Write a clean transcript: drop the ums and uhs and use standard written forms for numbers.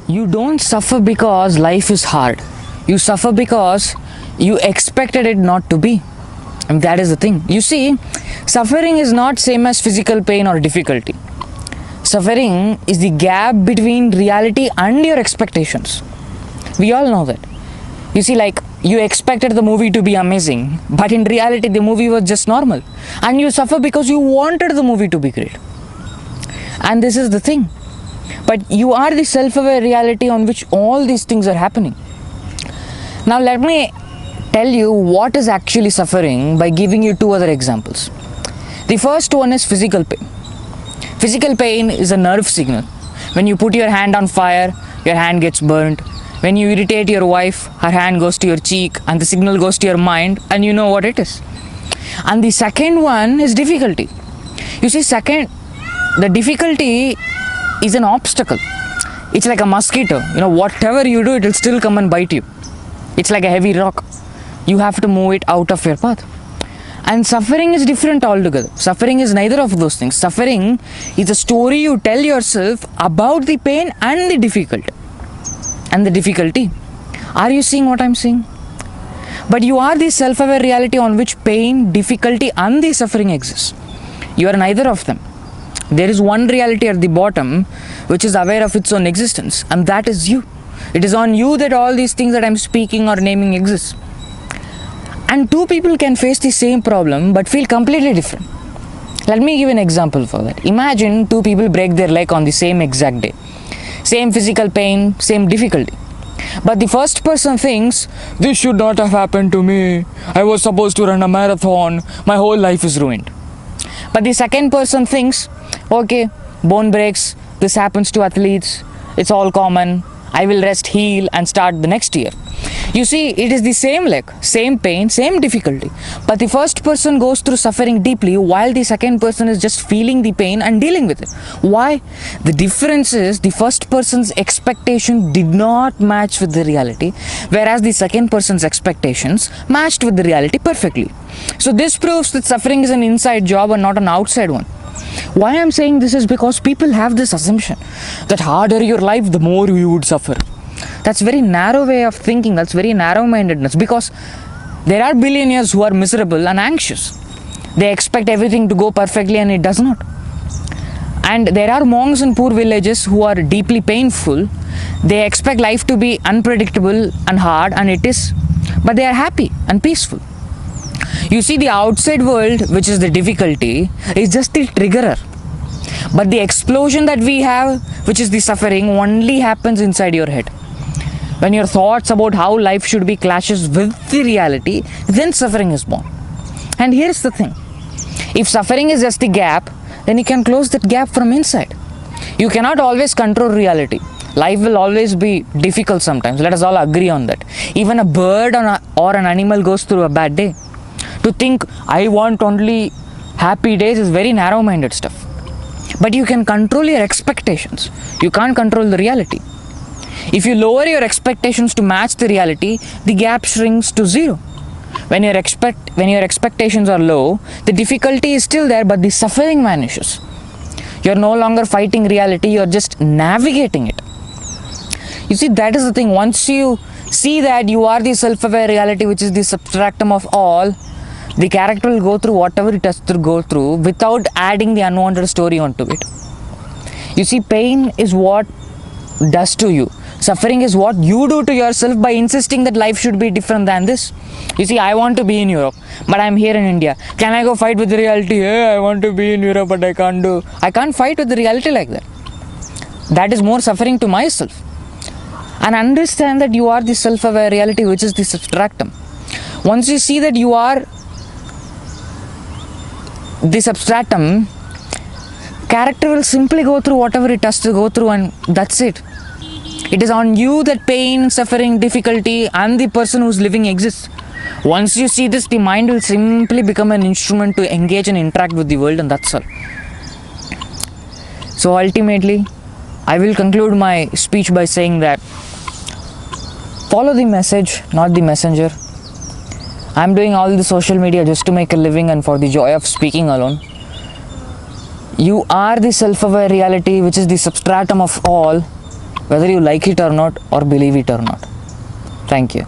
You don't suffer because life is hard. You suffer because you expected it not to be. And that is the thing. You see, suffering is not same as physical pain or difficulty. Suffering is the gap between reality and your expectations. We all know that. You see, like, you expected the movie to be amazing, but in reality the movie was just normal. And you suffer because you wanted the movie to be great. And this is the thing. But you are the self-aware reality on which all these things are happening. Now let me tell you what is actually suffering by giving you two other examples. The first one is physical pain. Physical pain is a nerve signal. When you put your hand on fire, your hand gets burnt. When you irritate your wife, her hand goes to your cheek and the signal goes to your mind and you know what it is. And the second one is difficulty. You see, the difficulty is an obstacle. It's like a mosquito. Whatever you do, it will still come and bite you. It's like a heavy rock. You have to move it out of your path. And suffering is different altogether. Suffering is neither of those things. Suffering is a story you tell yourself about the pain and the difficulty. Are you seeing what I'm saying? But you are the self-aware reality on which pain, difficulty and the suffering exists. You are neither of them. There is one reality at the bottom which is aware of its own existence, and that is you. It is on you that all these things that I'm speaking or naming exist. And two people can face the same problem but feel completely different. Let me give an example for that. Imagine two people break their leg on the same exact day. Same physical pain, same difficulty. But the first person thinks, this should not have happened to me. I was supposed to run a marathon. My whole life is ruined. But the second person thinks, okay, bone breaks. This happens to athletes. It's all common. I will rest, heal and start the next year. You see, it is the same leg, same pain, same difficulty. But the first person goes through suffering deeply while the second person is just feeling the pain and dealing with it. Why? The difference is the first person's expectation did not match with the reality, whereas the second person's expectations matched with the reality perfectly. So this proves that suffering is an inside job and not an outside one. Why I'm saying this is because people have this assumption that harder your life, the more you would suffer. That's very narrow way of thinking. That's very narrow-mindedness, because there are billionaires who are miserable and anxious. They expect everything to go perfectly and it does not. And there are monks in poor villages who are deeply painful. They expect life to be unpredictable and hard, and it is, but they are happy and peaceful. You see, the outside world, which is the difficulty, is just the triggerer. But the explosion that we have, which is the suffering, only happens inside your head. When your thoughts about how life should be clashes with the reality, then suffering is born. And here's the thing. If suffering is just the gap, then you can close that gap from inside. You cannot always control reality. Life will always be difficult sometimes. Let us all agree on that. Even a bird or an animal goes through a bad day. To think, I want only happy days is very narrow-minded stuff. But you can control your expectations. You can't control the reality. If you lower your expectations to match the reality, the gap shrinks to zero. When your expectations are low, the difficulty is still there, but the suffering vanishes. You're no longer fighting reality, you're just navigating it. You see, that is the thing. Once you see that you are the self-aware reality, which is the substratum of all, the character will go through whatever it has to go through without adding the unwanted story onto it. You see, pain is what does to you. Suffering is what you do to yourself by insisting that life should be different than this. You see, I want to be in Europe, but I'm here in India. Can I go fight with the reality? Hey, I want to be in Europe, but I can't fight with the reality like that. That is more suffering to myself. And understand that you are the self-aware reality, which is the substratum. Once you see that you are the substratum, character will simply go through whatever it has to go through, and that's it. It is on you that pain, suffering, difficulty and the person who's living exists. Once you see this, the mind will simply become an instrument to engage and interact with the world, and that's all. So ultimately, I will conclude my speech by saying that follow the message, not the messenger. I'm doing all the social media just to make a living and for the joy of speaking alone. You are the self-aware reality, which is the substratum of all. whether you like it or not or believe it or not. Thank you.